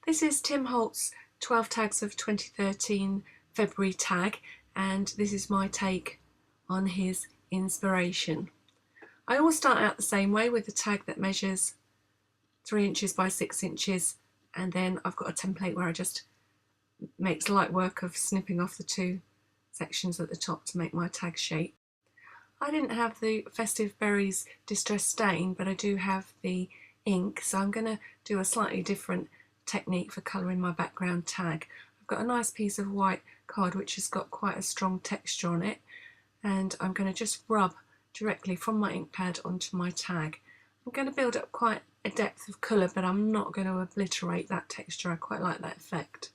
This is Tim Holt's 12 tags of 2013 February tag, and this is my take on his inspiration. I always start out the same way with a tag that measures 3 inches by 6 inches, and then I've got a template where I just make light work of snipping off the 2 sections at the top to make my tag shape. I didn't have the Festive Berries Distress Stain, but I do have the ink, so I'm going to do a slightly different technique for colouring my background tag. I've got a nice piece of white card which has got quite a strong texture on it, and I'm going to just rub directly from my ink pad onto my tag. I'm going to build up quite a depth of colour, but I'm not going to obliterate that texture. I quite like that effect.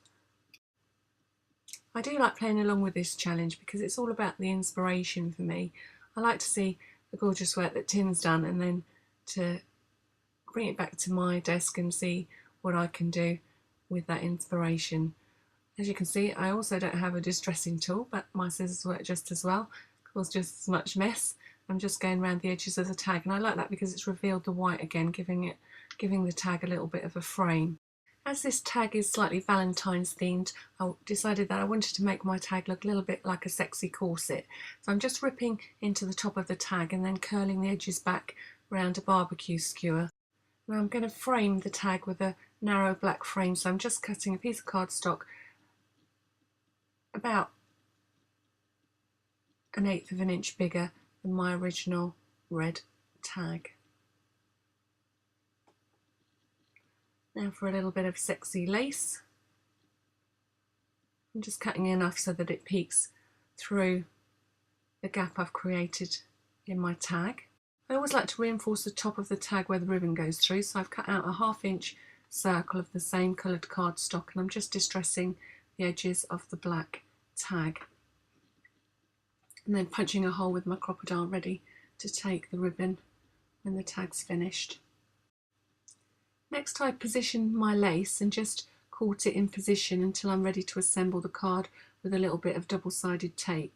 I do like playing along with this challenge because it's all about the inspiration for me. I like to see the gorgeous work that Tim's done and then to bring it back to my desk and see what I can do with that inspiration. As you can see, I also don't have a distressing tool, but my scissors work just as well, cause just as much mess. I'm just going around the edges of the tag, and I like that because it's revealed the white again, giving the tag a little bit of a frame. As this tag is slightly Valentine's themed, I decided that I wanted to make my tag look a little bit like a sexy corset. So I'm just ripping into the top of the tag and then curling the edges back around a barbecue skewer. Now I'm going to frame the tag with a narrow black frame, so I'm just cutting a piece of cardstock about 1/8 of an inch bigger than my original red tag. Now for a little bit of sexy lace. I'm just cutting enough so that it peeks through the gap I've created in my tag. I always like to reinforce the top of the tag where the ribbon goes through, so I've cut out a 1/2 inch circle of the same coloured cardstock, and I'm just distressing the edges of the black tag and then punching a hole with my crocodile ready to take the ribbon when the tag's finished. Next I position my lace and just caught it in position until I'm ready to assemble the card with a little bit of double-sided tape.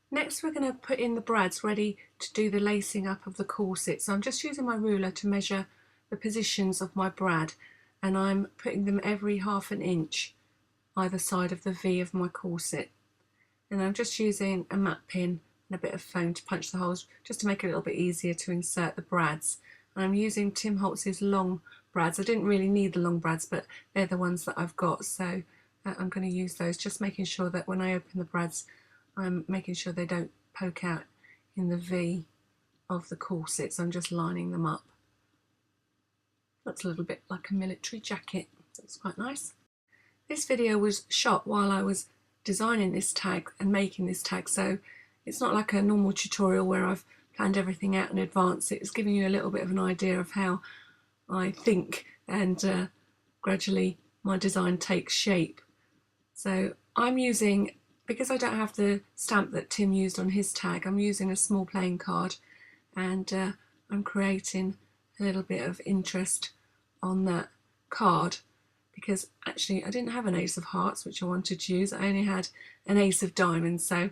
Next we're going to put in the brads ready to do the lacing up of the corset. So I'm just using my ruler to measure the positions of my brad, and I'm putting them every 1/2 inch either side of the V of my corset. And I'm just using a matte pin and a bit of foam to punch the holes just to make it a little bit easier to insert the brads. And I'm using Tim Holtz's long brads. I didn't really need the long brads, but they're the ones that I've got, so I'm going to use those, just making sure that when I open the brads I'm making sure they don't poke out in the V of the corset, so I'm just lining them up. Looks a little bit like a military jacket. That's quite nice. This video was shot while I was designing this tag and making this tag, so it's not like a normal tutorial where I've planned everything out in advance. It's giving you a little bit of an idea of how I think, and gradually my design takes shape. So I'm using, because I don't have the stamp that Tim used on his tag, I'm using a small playing card, and I'm creating a little bit of interest on that card because actually I didn't have an ace of hearts which I wanted to use. I only had an ace of diamonds. So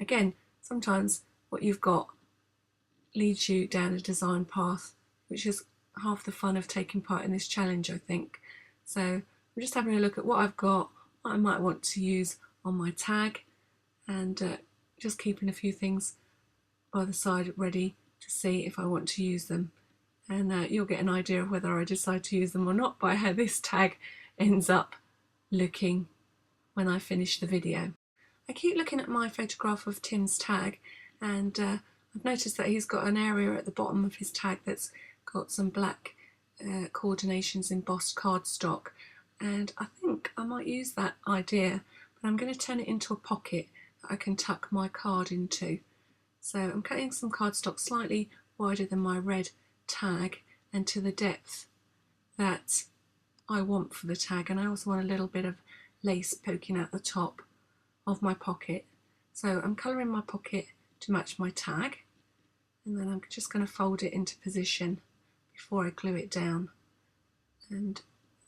again, sometimes what you've got leads you down a design path, which is half the fun of taking part in this challenge, I think. So I'm just having a look at what I've got, what I might want to use on my tag, and just keeping a few things by the side ready to see if I want to use them. And you'll get an idea of whether I decide to use them or not by how this tag ends up looking when I finish the video. I keep looking at my photograph of Tim's tag, and I've noticed that he's got an area at the bottom of his tag that's got some black coordinations embossed cardstock, and I think I might use that idea, but I'm going to turn it into a pocket that I can tuck my card into. So I'm cutting some cardstock slightly wider than my red tag and to the depth that I want for the tag, and I also want a little bit of lace poking out the top of my pocket. So I'm colouring my pocket to match my tag, and then I'm just going to fold it into position before I glue it down. And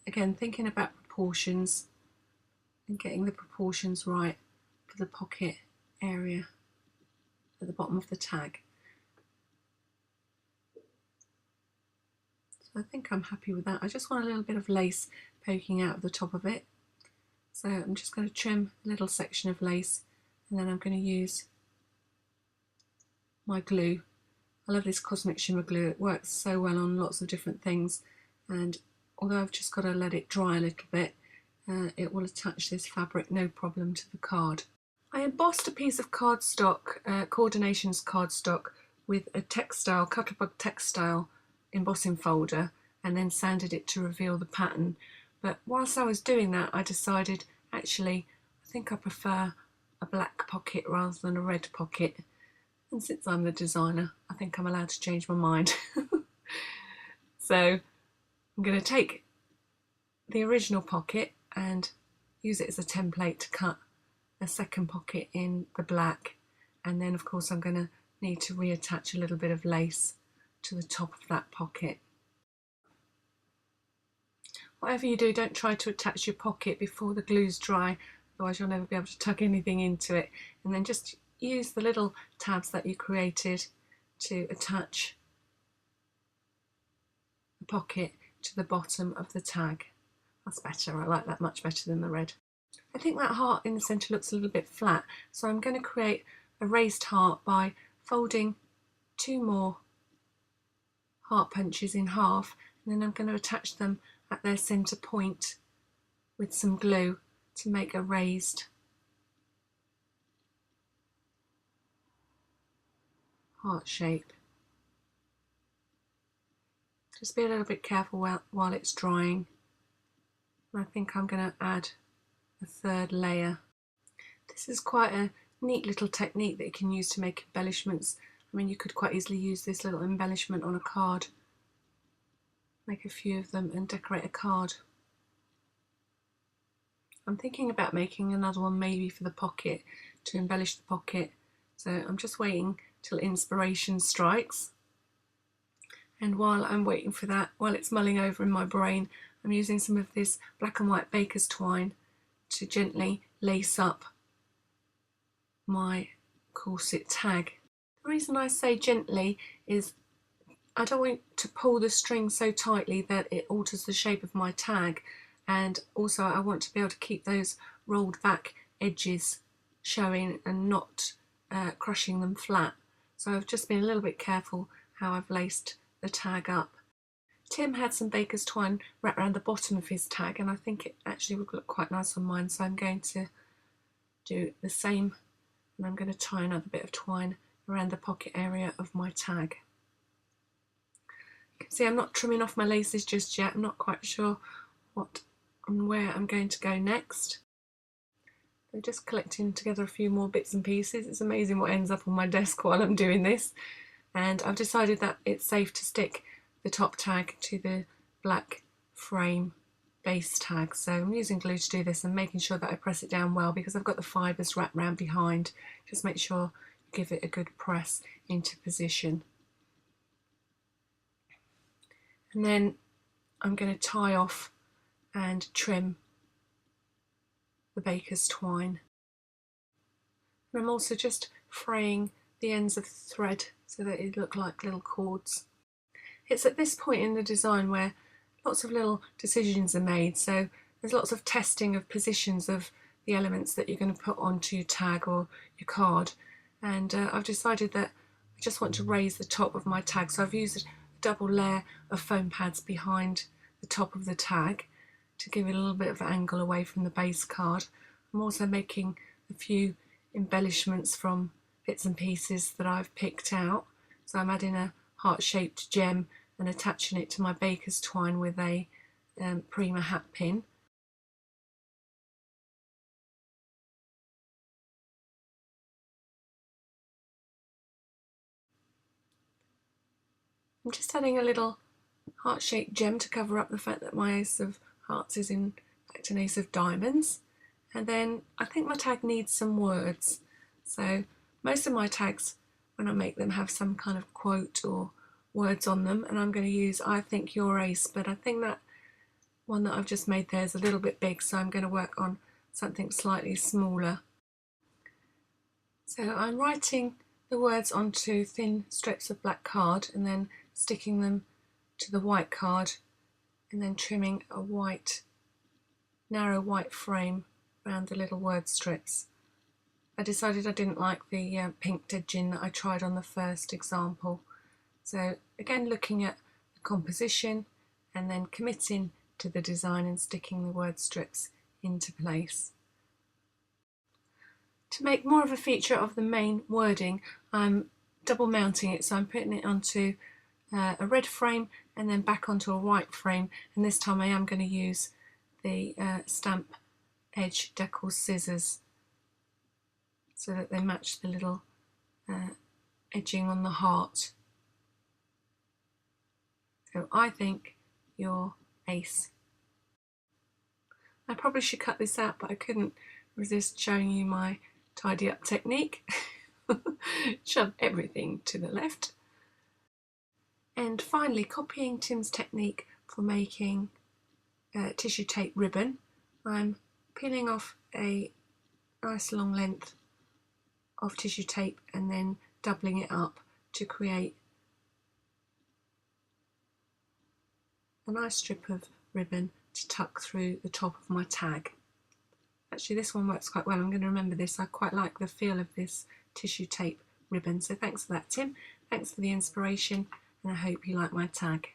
again, thinking about proportions and getting the proportions right for the pocket area at the bottom of the tag. So I think I'm happy with that. I just want a little bit of lace poking out of the top of it. So I'm just going to trim a little section of lace, and then I'm going to use my glue. I love this Cosmic Shimmer glue. It works so well on lots of different things, and although I've just got to let it dry a little bit, it will attach this fabric no problem to the card. I embossed a piece of cardstock, Coordinations cardstock, with a textile, Cuttlebug textile embossing folder, and then sanded it to reveal the pattern. But whilst I was doing that, I decided, actually, I think I prefer a black pocket rather than a red pocket. And since I'm the designer, I think I'm allowed to change my mind. So I'm going to take the original pocket and use it as a template to cut a second pocket in the black, and then of course I'm going to need to reattach a little bit of lace to the top of that pocket. Whatever you do, don't try to attach your pocket before the glue's dry, otherwise you'll never be able to tuck anything into it. And then just use the little tabs that you created to attach the pocket to the bottom of the tag. That's better, I like that much better than the red. I think that heart in the centre looks a little bit flat, so I'm going to create a raised heart by folding 2 more heart punches in half, and then I'm going to attach them at their centre point with some glue to make a raised heart shape. Just be a little bit careful while it's drying. I think I'm going to add a 3rd layer. This is quite a neat little technique that you can use to make embellishments. I mean, you could quite easily use this little embellishment on a card, make a few of them and decorate a card. I'm thinking about making another one maybe for the pocket, to embellish the pocket, so I'm just waiting till inspiration strikes. And while I'm waiting for that, while it's mulling over in my brain, I'm using some of this black and white baker's twine to gently lace up my corset tag. The reason I say gently is I don't want to pull the string so tightly that it alters the shape of my tag, and also I want to be able to keep those rolled back edges showing and not crushing them flat. So I've just been a little bit careful how I've laced the tag up. Tim had some baker's twine wrapped around the bottom of his tag, and I think it actually would look quite nice on mine, so I'm going to do the same, and I'm going to tie another bit of twine around the pocket area of my tag. You can see I'm not trimming off my laces just yet. I'm not quite sure what and where I'm going to go next. I'm just collecting together a few more bits and pieces. It's amazing what ends up on my desk while I'm doing this, and I've decided that it's safe to stick the top tag to the black frame base tag, so I'm using glue to do this and making sure that I press it down well, because I've got the fibres wrapped round behind. Just make sure you give it a good press into position. And then I'm going to tie off and trim the baker's twine. And I'm also just fraying the ends of the thread so that it look like little cords. It's at this point in the design where lots of little decisions are made, so there's lots of testing of positions of the elements that you're going to put onto your tag or your card, and I've decided that I just want to raise the top of my tag, so I've used a double layer of foam pads behind the top of the tag to give it a little bit of angle away from the base card. I'm also making a few embellishments from bits and pieces that I've picked out, so I'm adding a heart-shaped gem and attaching it to my baker's twine with a Prima hat pin. I'm just adding a little heart-shaped gem to cover up the fact that my ace of hearts is in fact an ace of diamonds. And then I think my tag needs some words, so most of my tags when I make them have some kind of quote or words on them, and I'm going to use I think you're ace, but I think that one that I've just made there is a little bit big, so I'm going to work on something slightly smaller. So I'm writing the words onto thin strips of black card and then sticking them to the white card and then trimming a narrow white frame around the little word strips. I decided I didn't like the pink edging that I tried on the first example. So again, looking at the composition and then committing to the design and sticking the word strips into place. To make more of a feature of the main wording, I'm double mounting it, so I'm putting it onto a red frame and then back onto a white frame, and this time I am going to use the stamp edge decal scissors so that they match the little edging on the heart. So I think you're ace. I probably should cut this out, but I couldn't resist showing you my tidy up technique. Shove everything to the left. And finally, copying Tim's technique for making tissue tape ribbon, I'm peeling off a nice long length of tissue tape and then doubling it up to create a nice strip of ribbon to tuck through the top of my tag. Actually, this one works quite well. I'm going to remember this. I quite like the feel of this tissue tape ribbon. So thanks for that, Tim. Thanks for the inspiration, and I hope you like my tag.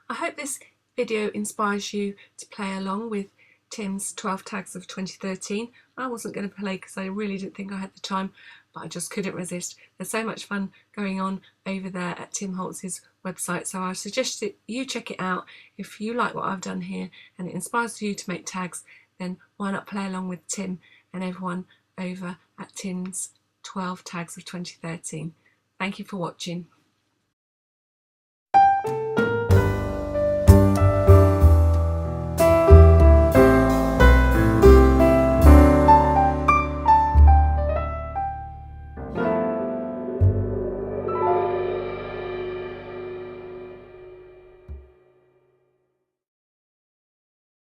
I hope this video inspires you to play along with Tim's 12 tags of 2013. I wasn't going to play because I really didn't think I had the time, but I just couldn't resist. There's so much fun going on over there at Tim Holtz's website, so I suggest that you check it out. If you like what I've done here and it inspires you to make tags, then why not play along with Tim and everyone over at Tim's 12 tags of 2013. Thank you for watching.